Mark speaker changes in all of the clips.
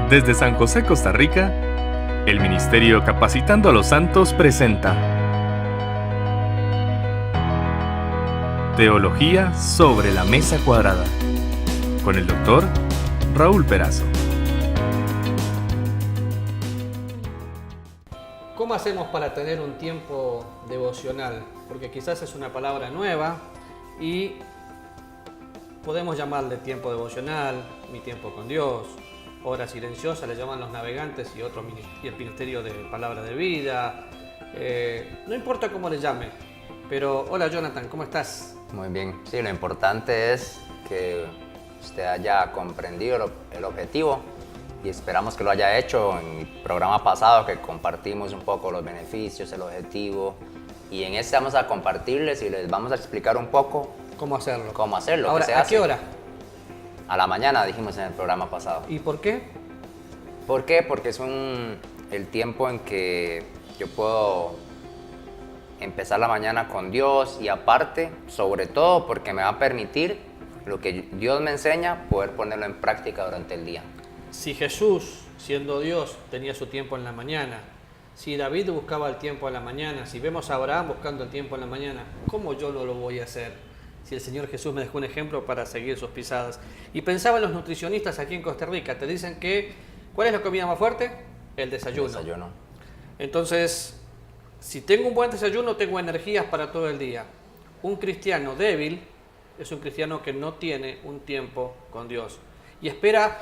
Speaker 1: Desde San José, Costa Rica, el Ministerio Capacitando a los Santos presenta Teología sobre la Mesa Cuadrada, con el Dr. Raúl Perazo.
Speaker 2: ¿Cómo hacemos para tener un tiempo devocional? Porque quizás es una palabra nueva y podemos llamarle tiempo devocional, mi tiempo con Dios, hora silenciosa, le llaman los navegantes y el ministerio de palabra de vida. No importa cómo le llame, pero hola Jonathan, ¿cómo estás?
Speaker 3: Muy bien, sí, lo importante es que usted haya comprendido el objetivo y esperamos que lo haya hecho en el programa pasado, que compartimos un poco los beneficios, el objetivo, y en este vamos a compartirles y les vamos a explicar un poco
Speaker 2: ¿Cómo hacerlo?
Speaker 3: Ahora,
Speaker 2: ¿a qué hora?
Speaker 3: A la mañana, dijimos en el programa pasado.
Speaker 2: ¿Y por qué?
Speaker 3: ¿Por qué? Porque es el tiempo en que yo puedo empezar la mañana con Dios y aparte, sobre todo, porque me va a permitir lo que Dios me enseña, poder ponerlo en práctica durante el día.
Speaker 2: Si Jesús, siendo Dios, tenía su tiempo en la mañana, si David buscaba el tiempo en la mañana, si vemos a Abraham buscando el tiempo en la mañana, ¿cómo yo no lo voy a hacer? Si el Señor Jesús me dejó un ejemplo para seguir sus pisadas. Y pensaba en los nutricionistas aquí en Costa Rica, te dicen que, ¿cuál es la comida más fuerte? El desayuno.
Speaker 3: El desayuno.
Speaker 2: Entonces, si tengo un buen desayuno, tengo energías para todo el día. Un cristiano débil es un cristiano que no tiene un tiempo con Dios y espera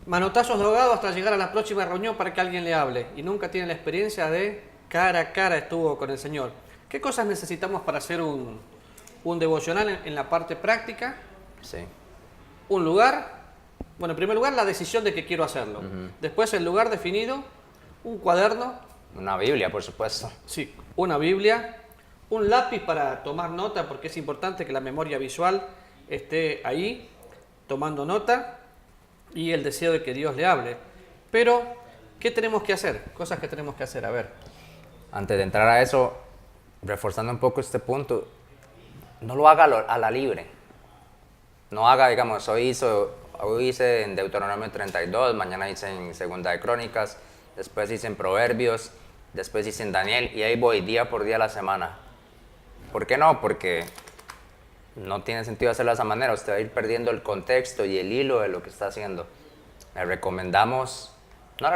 Speaker 2: manotazos de ahogado hasta llegar a la próxima reunión para que alguien le hable y nunca tiene la experiencia de cara a cara estuvo con el Señor. ¿Qué cosas necesitamos para hacer un devocional en la parte práctica?
Speaker 3: Sí.
Speaker 2: Un lugar, bueno, en primer lugar la decisión de que quiero hacerlo. Después el lugar definido, un cuaderno.
Speaker 3: Una Biblia, por supuesto.
Speaker 2: Sí, una Biblia, un lápiz para tomar nota, porque es importante que la memoria visual esté ahí, tomando nota, y el deseo de que Dios le hable. Pero, ¿qué tenemos que hacer? Cosas que tenemos que hacer, a ver.
Speaker 3: Antes de entrar a eso, reforzando un poco este punto, no lo haga a la libre. No haga, digamos, hoy hice en Deuteronomio 32, mañana hice en Segunda de Crónicas, después hice en Proverbios, después hice en Daniel, y ahí voy día por día a la semana. ¿Por qué no? Porque no tiene sentido hacerlo de esa manera. Usted va a ir perdiendo el contexto y el hilo de lo que está haciendo. No le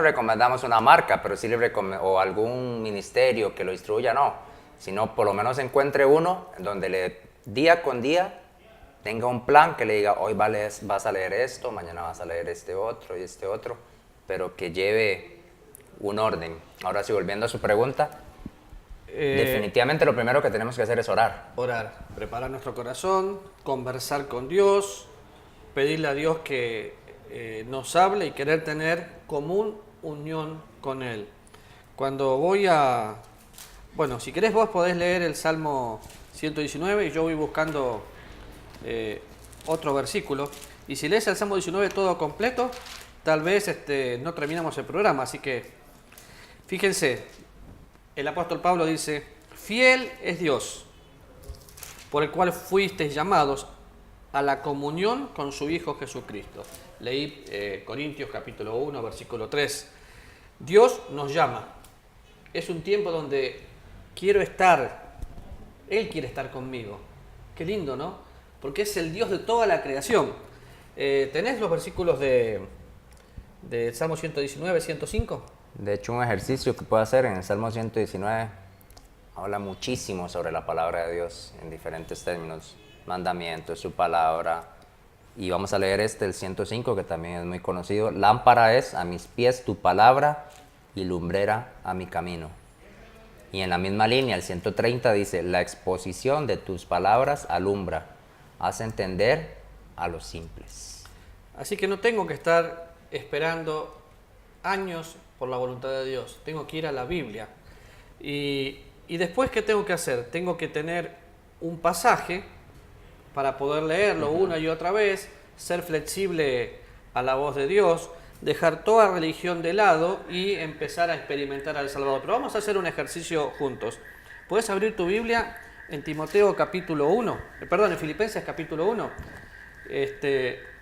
Speaker 3: recomendamos una marca, pero sí o algún ministerio que lo instruya, no. Sino por lo menos encuentre uno en donde día con día tenga un plan que le diga, hoy vas a leer esto, mañana vas a leer este otro y este otro, pero que lleve un orden. Ahora sí, volviendo a su pregunta, definitivamente lo primero que tenemos que hacer es orar.
Speaker 2: Orar, preparar nuestro corazón, conversar con Dios, pedirle a Dios que nos hable y querer tener común unión con Él. Cuando bueno, si querés vos podés leer el Salmo 119 y yo voy buscando otro versículo. Y si lees el Salmo 19 todo completo, tal vez no terminamos el programa. Así que, fíjense, el apóstol Pablo dice, fiel es Dios, por el cual fuisteis llamados a la comunión con su Hijo Jesucristo. Leí Corintios capítulo 1, versículo 3. Dios nos llama. Es un tiempo donde quiero estar, Él quiere estar conmigo. Qué lindo, ¿no? Porque es el Dios de toda la creación. ¿Tenés los versículos de Salmo 119, 105?
Speaker 3: De hecho, un ejercicio que puedo hacer en el Salmo 119 habla muchísimo sobre la palabra de Dios en diferentes términos, mandamientos, su palabra. Y vamos a leer el 105, que también es muy conocido. Lámpara es a mis pies tu palabra y lumbrera a mi camino. Y en la misma línea, el 130 dice, la exposición de tus palabras alumbra, hace entender a los simples.
Speaker 2: Así que no tengo que estar esperando años por la voluntad de Dios, tengo que ir a la Biblia. Y después, ¿qué tengo que hacer? Tengo que tener un pasaje para poder leerlo una y otra vez, ser flexible a la voz de Dios, dejar toda religión de lado y empezar a experimentar al Salvador. Pero vamos a hacer un ejercicio juntos. ¿Puedes abrir tu Biblia en Timoteo capítulo 1? En Filipenses capítulo 1.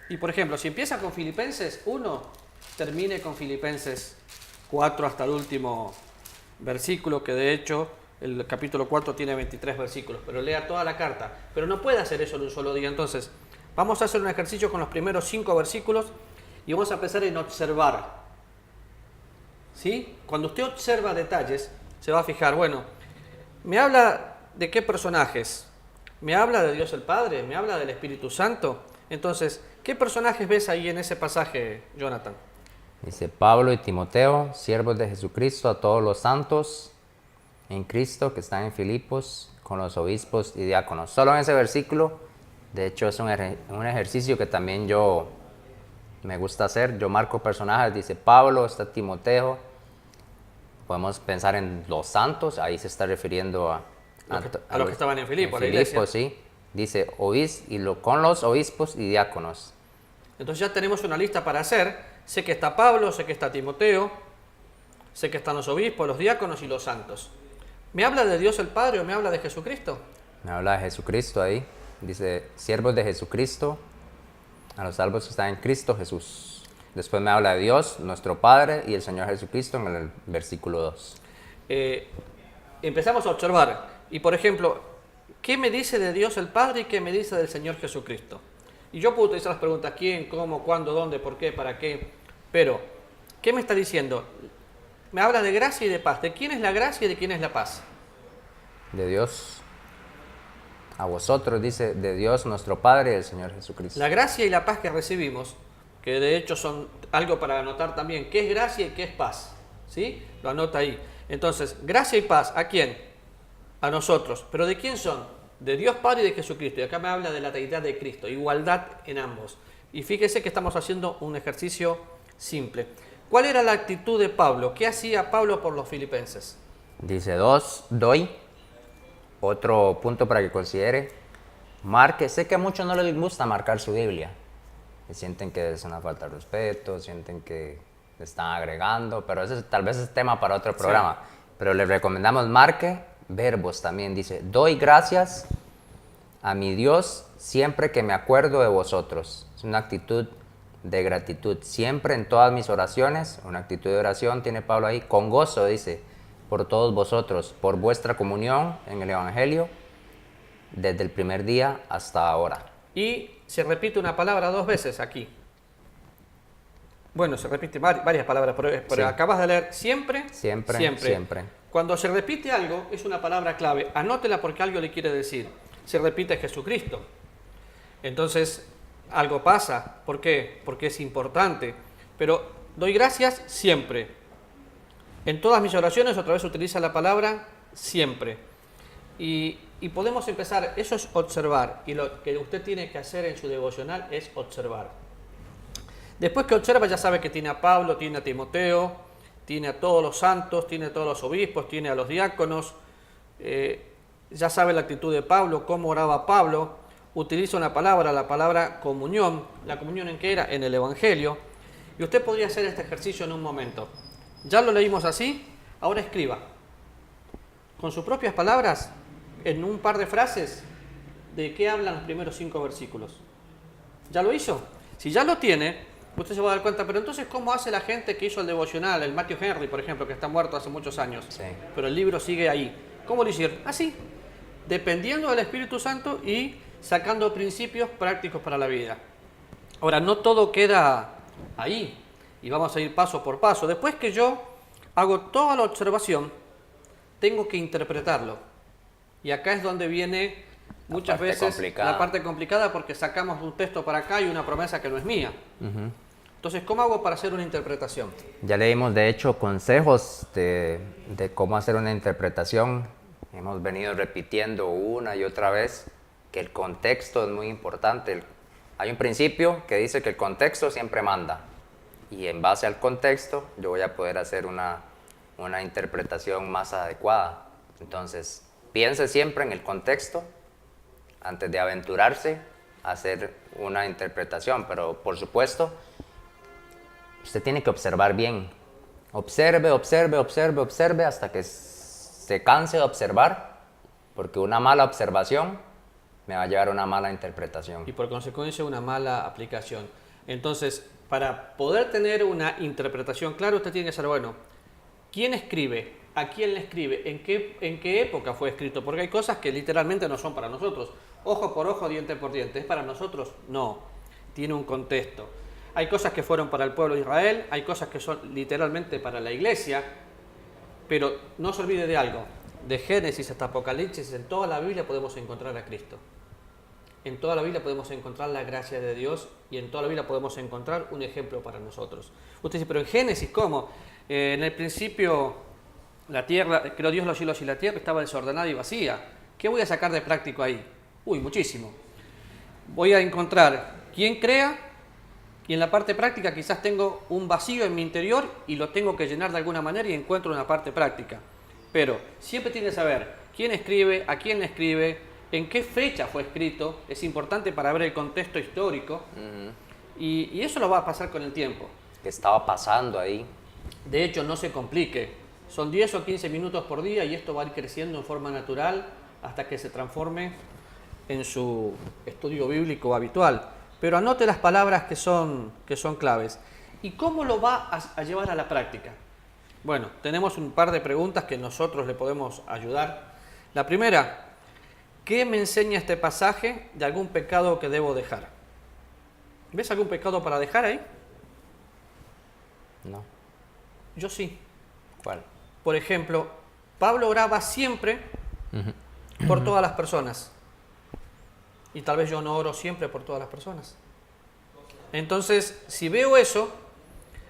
Speaker 2: Y por ejemplo, si empieza con Filipenses 1, termine con Filipenses 4 hasta el último versículo, que de hecho el capítulo 4 tiene 23 versículos, pero lea toda la carta. Pero no puede hacer eso en un solo día. Entonces, vamos a hacer un ejercicio con los primeros 5 versículos y vamos a empezar en observar. ¿Sí? Cuando usted observa detalles, se va a fijar, bueno, ¿me habla de qué personajes? ¿Me habla de Dios el Padre? ¿Me habla del Espíritu Santo? Entonces, ¿qué personajes ves ahí en ese pasaje, Jonathan?
Speaker 3: Dice Pablo y Timoteo, siervos de Jesucristo, a todos los santos en Cristo que están en Filipos, con los obispos y diáconos. Solo en ese versículo, de hecho es un ejercicio que también yo me gusta hacer. Yo marco personajes, dice Pablo, está Timoteo. Podemos pensar en los santos, ahí se está refiriendo a
Speaker 2: los que estaban en Filipos, la
Speaker 3: Filipos,
Speaker 2: iglesia.
Speaker 3: sí. Dice con los obispos y diáconos.
Speaker 2: Entonces ya tenemos una lista para hacer. Sé que está Pablo, sé que está Timoteo, sé que están los obispos, los diáconos y los santos. ¿Me habla de Dios el Padre o me habla de Jesucristo?
Speaker 3: Me habla de Jesucristo ahí. Dice, siervos de Jesucristo, a los salvos que están en Cristo Jesús. Después me habla de Dios, nuestro Padre y el Señor Jesucristo en el versículo 2.
Speaker 2: Empezamos a observar. Y por ejemplo, ¿qué me dice de Dios el Padre y qué me dice del Señor Jesucristo? Y yo puedo utilizar las preguntas ¿quién, cómo, cuándo, dónde, por qué, para qué? Pero, ¿qué me está diciendo? Me habla de gracia y de paz. ¿De quién es la gracia y de quién es la paz?
Speaker 3: De Dios a vosotros, dice, de Dios nuestro Padre y del Señor Jesucristo.
Speaker 2: La gracia y la paz que recibimos, que de hecho son algo para anotar también, ¿qué es gracia y qué es paz? ¿Sí? Lo anota ahí. Entonces, gracia y paz, ¿a quién? A nosotros. ¿Pero de quién son? De Dios Padre y de Jesucristo. Y acá me habla de la deidad de Cristo, igualdad en ambos. Y fíjese que estamos haciendo un ejercicio simple. ¿Cuál era la actitud de Pablo? ¿Qué hacía Pablo por los filipenses?
Speaker 3: Dice doy. Otro punto para que considere. Marque. Sé que a muchos no les gusta marcar su Biblia. Sienten que es una falta de respeto, sienten que le están agregando, pero ese tal vez es tema para otro programa. Sí. Pero les recomendamos marque verbos también. Dice, doy gracias a mi Dios siempre que me acuerdo de vosotros. Es una actitud de gratitud. Siempre en todas mis oraciones, una actitud de oración tiene Pablo ahí, con gozo, dice, por todos vosotros, por vuestra comunión en el Evangelio, desde el primer día hasta ahora.
Speaker 2: Y se repite una palabra 2 veces aquí. Bueno, se repite varias palabras, pero sí. Acabas de leer siempre. Cuando se repite algo, es una palabra clave. Anótela porque algo le quiere decir. Se repite Jesucristo. Entonces, algo pasa. ¿Por qué? Porque es importante. Pero doy gracias siempre. En todas mis oraciones, otra vez utiliza la palabra siempre. Y podemos empezar, eso es observar. Y lo que usted tiene que hacer en su devocional es observar. Después que observa, ya sabe que tiene a Pablo, tiene a Timoteo, tiene a todos los santos, tiene a todos los obispos, tiene a los diáconos. Ya sabe la actitud de Pablo, cómo oraba Pablo. Utiliza una palabra, la palabra comunión. ¿La comunión en qué era? En el Evangelio. Y usted podría hacer este ejercicio en un momento. Ya lo leímos así, ahora escriba. Con sus propias palabras, en un par de frases, ¿de qué hablan los primeros 5 versículos? ¿Ya lo hizo? Si ya lo tiene, usted se va a dar cuenta, pero entonces, ¿cómo hace la gente que hizo el devocional? El Matthew Henry, por ejemplo, que está muerto hace muchos años.
Speaker 3: Sí.
Speaker 2: Pero el libro sigue ahí. ¿Cómo lo hicieron? Así, dependiendo del Espíritu Santo y sacando principios prácticos para la vida. Ahora, no todo queda ahí. Y vamos a ir paso por paso. Después que yo hago toda la observación, tengo que interpretarlo. Y acá es donde viene muchas veces la parte complicada, porque sacamos un texto para acá y una promesa que no es mía. Uh-huh. Entonces, ¿cómo hago para hacer una interpretación?
Speaker 3: Ya leímos, de hecho, consejos de cómo hacer una interpretación. Hemos venido repitiendo una y otra vez que el contexto es muy importante. Hay un principio que dice que el contexto siempre manda. Y en base al contexto, yo voy a poder hacer una interpretación más adecuada. Entonces, piense siempre en el contexto antes de aventurarse a hacer una interpretación. Pero, por supuesto, usted tiene que observar bien. Observe hasta que se canse de observar, porque una mala observación me va a llevar a una mala interpretación.
Speaker 2: Y por consecuencia, una mala aplicación. Entonces, Para poder tener una interpretación clara, usted tiene que saber, bueno, ¿quién escribe? ¿A quién le escribe? ¿En qué época fue escrito? Porque hay cosas que literalmente no son para nosotros. Ojo por ojo, diente por diente. ¿Es para nosotros? No. Tiene un contexto. Hay cosas que fueron para el pueblo de Israel, hay cosas que son literalmente para la iglesia, pero no se olvide de algo. De Génesis hasta Apocalipsis, en toda la Biblia podemos encontrar a Cristo. En toda la Biblia podemos encontrar la gracia de Dios y en toda la Biblia podemos encontrar un ejemplo para nosotros. Usted dice, pero en Génesis, ¿cómo? En el principio, la tierra, creó Dios los cielos y la tierra, estaba desordenada y vacía. ¿Qué voy a sacar de práctico ahí? Uy, muchísimo. Voy a encontrar quién crea y en la parte práctica quizás tengo un vacío en mi interior y lo tengo que llenar de alguna manera y encuentro una parte práctica. Pero siempre tiene que saber quién escribe, a quién le escribe, en qué fecha fue escrito. Es importante para ver el contexto histórico. Y eso lo va a pasar con el tiempo.
Speaker 3: ¿Qué estaba pasando ahí?
Speaker 2: De hecho, no se complique. Son 10 o 15 minutos por día y esto va a ir creciendo en forma natural hasta que se transforme en su estudio bíblico habitual. Pero anote las palabras que son claves. ¿Y cómo lo va a llevar a la práctica? Bueno, tenemos un par de preguntas que nosotros le podemos ayudar. La primera, ¿qué me enseña este pasaje de algún pecado que debo dejar? ¿Ves algún pecado para dejar ahí?
Speaker 3: No.
Speaker 2: Yo sí.
Speaker 3: ¿Cuál?
Speaker 2: Por ejemplo, Pablo oraba siempre por todas las personas. Y tal vez yo no oro siempre por todas las personas. Entonces, si veo eso,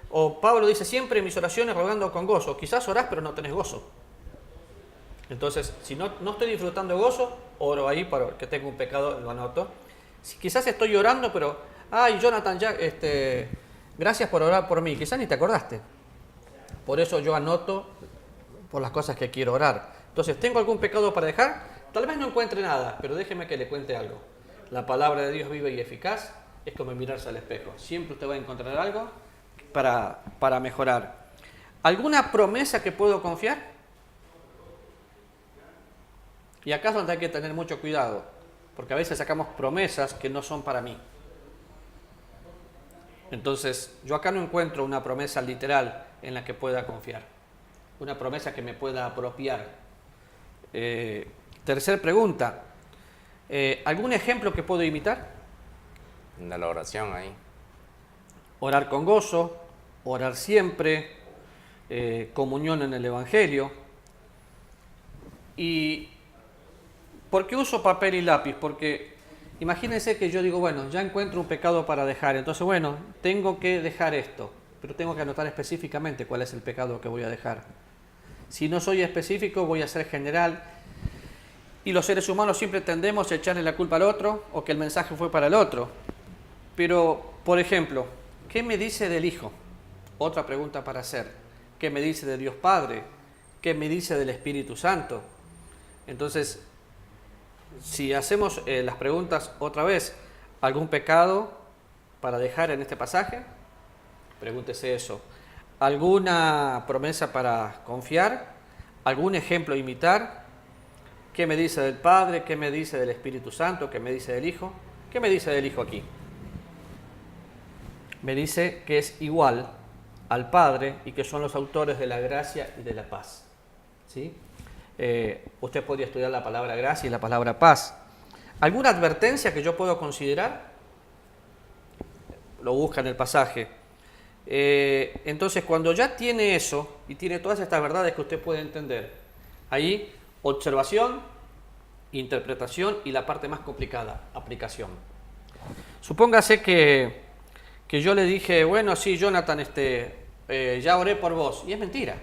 Speaker 2: o Pablo dice siempre en mis oraciones rogando con gozo, quizás orás pero no tenés gozo. Entonces, si no estoy disfrutando de gozo, oro ahí para que tenga un pecado, lo anoto. Si quizás estoy orando, pero, ay, Jonathan, ya, gracias por orar por mí, quizás ni te acordaste. Por eso yo anoto por las cosas que quiero orar. Entonces, ¿tengo algún pecado para dejar? Tal vez no encuentre nada, pero déjeme que le cuente algo. La palabra de Dios viva y eficaz es como mirarse al espejo. Siempre usted va a encontrar algo para mejorar. ¿Alguna promesa que puedo confiar? Y acá es donde hay que tener mucho cuidado, porque a veces sacamos promesas que no son para mí. Entonces, yo acá no encuentro una promesa literal en la que pueda confiar. Una promesa que me pueda apropiar. Tercer pregunta. ¿Algún ejemplo que puedo imitar?
Speaker 3: De la oración ahí.
Speaker 2: Orar con gozo, orar siempre, comunión en el Evangelio. ¿Y por qué uso papel y lápiz? Porque imagínense que yo digo, bueno, ya encuentro un pecado para dejar, entonces bueno, tengo que dejar esto, pero tengo que anotar específicamente cuál es el pecado que voy a dejar. Si no soy específico, voy a ser general. Y los seres humanos siempre tendemos a echarle la culpa al otro o que el mensaje fue para el otro. Pero, por ejemplo, ¿qué me dice del Hijo? Otra pregunta para hacer. ¿Qué me dice de Dios Padre? ¿Qué me dice del Espíritu Santo? Entonces, si hacemos las preguntas otra vez, ¿algún pecado para dejar en este pasaje? Pregúntese eso. ¿Alguna promesa para confiar? ¿Algún ejemplo a imitar? ¿Qué me dice del Padre? ¿Qué me dice del Espíritu Santo? ¿Qué me dice del Hijo? ¿Qué me dice del Hijo aquí? Me dice que es igual al Padre y que son los autores de la gracia y de la paz. ¿Sí? Usted podría estudiar la palabra gracia y la palabra paz. ¿Alguna advertencia que yo puedo considerar? Lo busca en el pasaje. Entonces, cuando ya tiene eso y tiene todas estas verdades que usted puede entender, ahí observación, interpretación y la parte más complicada, aplicación. Supóngase que yo le dije, bueno, sí, Jonathan, ya oré por vos. Y es mentira.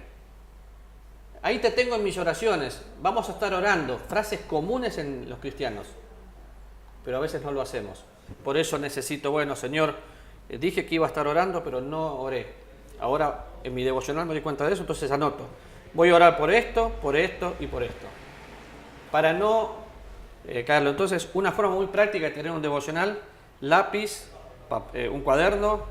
Speaker 2: Ahí te tengo en mis oraciones. Vamos a estar orando. Frases comunes en los cristianos. Pero a veces no lo hacemos. Por eso necesito, bueno, Señor, dije que iba a estar orando, pero no oré. Ahora en mi devocional me doy cuenta de eso, entonces anoto. Voy a orar por esto y por esto. Para no caerlo. Entonces, una forma muy práctica de tener un devocional, lápiz, un cuaderno,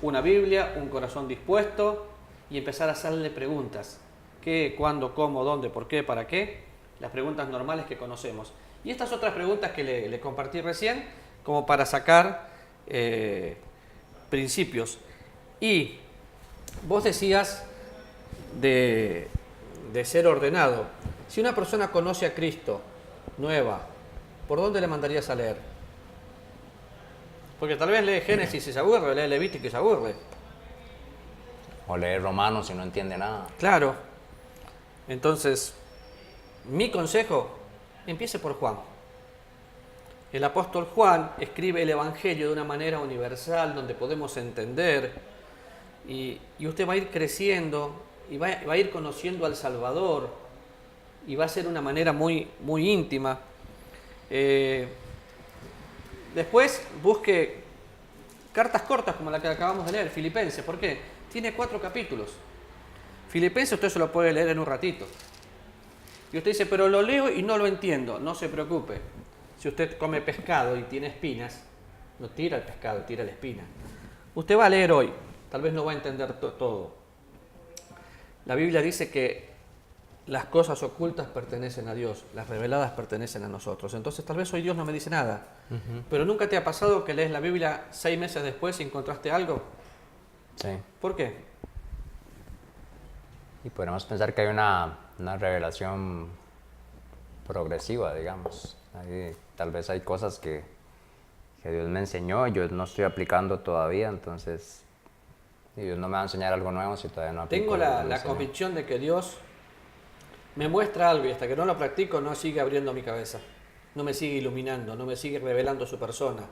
Speaker 2: una Biblia, un corazón dispuesto y empezar a hacerle preguntas. ¿Qué, cuándo, cómo, dónde, por qué, para qué? Las preguntas normales que conocemos. Y estas otras preguntas que le compartí recién, como para sacar principios. Y vos decías de ser ordenado. Si una persona conoce a Cristo, nueva, ¿por dónde le mandarías a leer? Porque tal vez lee Génesis y se aburre, lee Levítico y se aburre.
Speaker 3: O leer Romanos si no entiende nada.
Speaker 2: Claro. Entonces, mi consejo, empiece por Juan. El apóstol Juan escribe el Evangelio de una manera universal, donde podemos entender, y usted va a ir creciendo, y va a ir conociendo al Salvador, y va a ser una manera muy, muy íntima. Después busque cartas cortas como la que acabamos de leer, Filipenses. ¿Por qué? Tiene 4 capítulos. Filipenses usted se lo puede leer en un ratito. Y usted dice, pero lo leo y no lo entiendo. No se preocupe. Si usted come pescado y tiene espinas, no tira el pescado, tira la espina. Usted va a leer hoy, tal vez no va a entender todo. La Biblia dice que las cosas ocultas pertenecen a Dios, las reveladas pertenecen a nosotros. Entonces tal vez hoy Dios no me dice nada. Pero ¿nunca te ha pasado que lees la Biblia 6 meses después y encontraste algo?
Speaker 3: Sí.
Speaker 2: ¿Por qué?
Speaker 3: Y podemos pensar que hay una revelación progresiva, digamos. Tal vez hay cosas que Dios me enseñó y yo no estoy aplicando todavía, entonces Dios no me va a enseñar algo nuevo si todavía no aplico.
Speaker 2: Tengo la convicción de que Dios me muestra algo y hasta que no lo practico no sigue abriendo mi cabeza, no me sigue iluminando, no me sigue revelando su persona.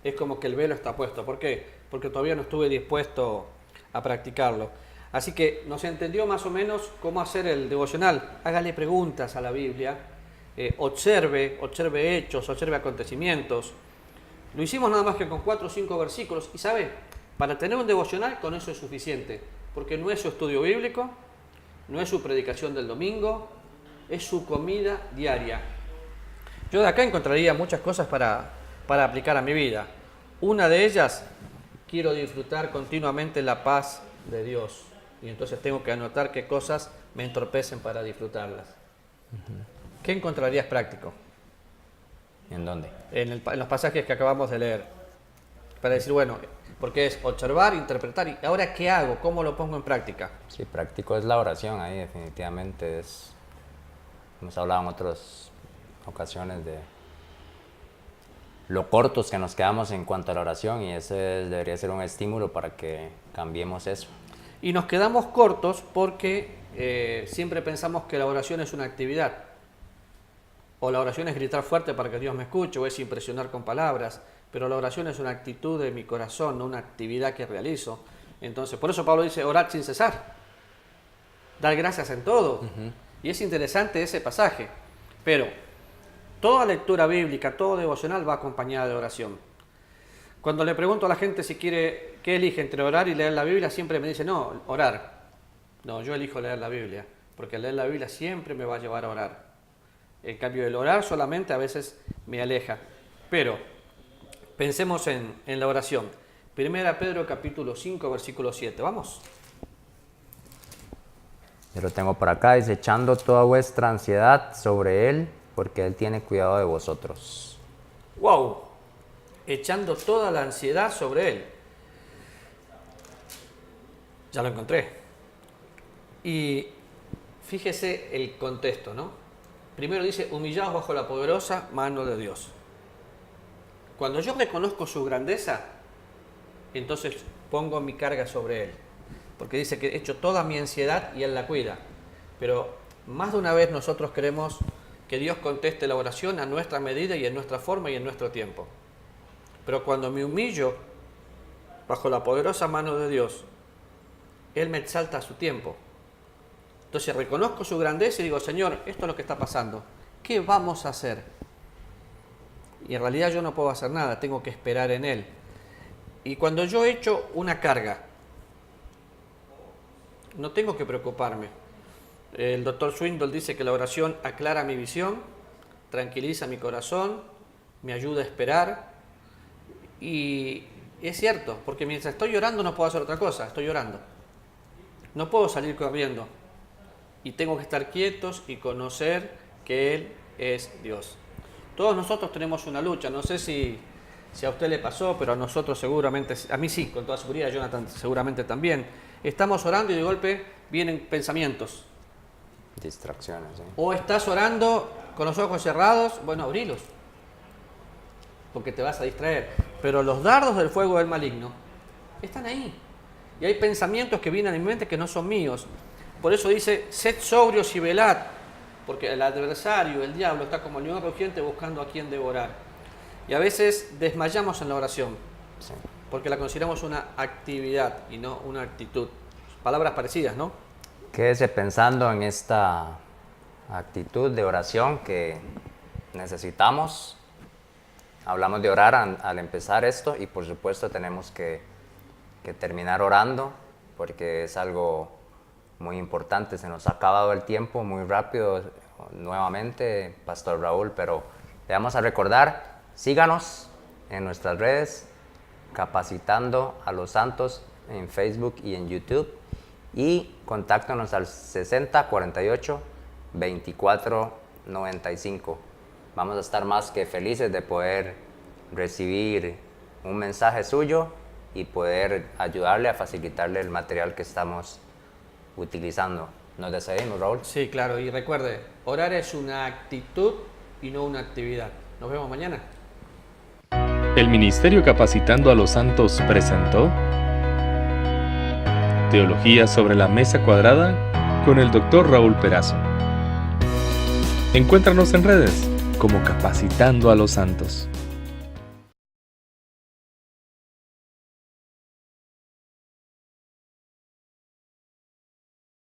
Speaker 2: Es como que el velo está puesto. ¿Por qué? Porque todavía no estuve dispuesto a practicarlo. Así que nos entendió más o menos cómo hacer el devocional. Hágale preguntas a la Biblia, observe hechos, observe acontecimientos. Lo hicimos nada más que con 4 o 5 versículos. Y sabe, para tener un devocional con eso es suficiente, porque no es su estudio bíblico, no es su predicación del domingo, es su comida diaria. Yo de acá encontraría muchas cosas para aplicar a mi vida. Una de ellas, quiero disfrutar continuamente la paz de Dios. Y entonces tengo que anotar qué cosas me entorpecen para disfrutarlas. ¿Qué encontrarías práctico?
Speaker 3: ¿En dónde?
Speaker 2: En los pasajes que acabamos de leer. Para decir, bueno, porque es observar, interpretar, y ahora ¿qué hago? ¿Cómo lo pongo en práctica?
Speaker 3: Sí, práctico es la oración ahí, definitivamente es. Hemos hablado en otras ocasiones de lo cortos que nos quedamos en cuanto a la oración, y ese debería ser un estímulo para que cambiemos eso.
Speaker 2: Y nos quedamos cortos porque siempre pensamos que la oración es una actividad. O la oración es gritar fuerte para que Dios me escuche, o es impresionar con palabras. Pero la oración es una actitud de mi corazón, no una actividad que realizo. Entonces, por eso Pablo dice, orad sin cesar. Dar gracias en todo. Y es interesante ese pasaje. Pero toda lectura bíblica, todo devocional va acompañada de oración. Cuando le pregunto a la gente si quiere, ¿qué elige entre orar y leer la Biblia? Siempre me dice, no, orar. No, yo elijo leer la Biblia, porque leer la Biblia siempre me va a llevar a orar. En cambio, el orar solamente a veces me aleja. Pero pensemos en la oración. 1 Pedro capítulo 5, versículo 7. ¿Vamos?
Speaker 3: Yo lo tengo por acá, dice, echando toda vuestra ansiedad sobre Él, porque Él tiene cuidado de vosotros.
Speaker 2: ¡Wow! Echando toda la ansiedad sobre Él. Ya lo encontré. Y fíjese el contexto, ¿no? Primero dice, humillaos bajo la poderosa mano de Dios. Cuando yo reconozco su grandeza, entonces pongo mi carga sobre Él. Porque dice que echo toda mi ansiedad y Él la cuida. Pero más de una vez nosotros queremos que Dios conteste la oración a nuestra medida y en nuestra forma y en nuestro tiempo. Pero cuando me humillo bajo la poderosa mano de Dios, Él me exalta a su tiempo. Entonces reconozco su grandeza y digo, Señor, esto es lo que está pasando. ¿Qué vamos a hacer? Y en realidad yo no puedo hacer nada, tengo que esperar en Él. Y cuando yo echo una carga, no tengo que preocuparme. El doctor Swindoll dice que la oración aclara mi visión, tranquiliza mi corazón, me ayuda a esperar. Y es cierto, porque mientras estoy llorando no puedo hacer otra cosa, estoy llorando. No puedo salir corriendo. Y tengo que estar quietos y conocer que Él es Dios. Todos nosotros tenemos una lucha. No sé si si a usted le pasó, pero a nosotros seguramente, a mí sí, con toda seguridad, a Jonathan seguramente también. Estamos orando y de golpe vienen pensamientos.
Speaker 3: Distracciones, ¿sí?
Speaker 2: O estás orando con los ojos cerrados, bueno, abrilos, porque te vas a distraer. Pero los dardos del fuego del maligno están ahí. Y hay pensamientos que vienen a mi mente que no son míos. Por eso dice, sed sobrios y velad, porque el adversario, el diablo, está como león rugiente buscando a quien devorar. Y a veces desmayamos en la oración,
Speaker 3: Sí.
Speaker 2: porque la consideramos una actividad y no una actitud. Palabras parecidas, ¿no?
Speaker 3: Quédese pensando en esta actitud de oración que necesitamos. Hablamos de orar al empezar esto y por supuesto tenemos que terminar orando porque es algo muy importante. Se nos ha acabado el tiempo muy rápido nuevamente, Pastor Raúl, pero le vamos a recordar, síganos en nuestras redes, Capacitando a los Santos en Facebook y en YouTube, y contáctanos al 60 48 24 95. Vamos a estar más que felices de poder recibir un mensaje suyo y poder ayudarle a facilitarle el material que estamos utilizando. ¿Nos despedimos, Raúl?
Speaker 2: Sí, claro. Y recuerde, orar es una actitud y no una actividad. Nos vemos mañana.
Speaker 1: El Ministerio Capacitando a los Santos presentó Teología sobre la Mesa Cuadrada con el Dr. Raúl Perazo. Encuéntranos en redes como Capacitando a los Santos.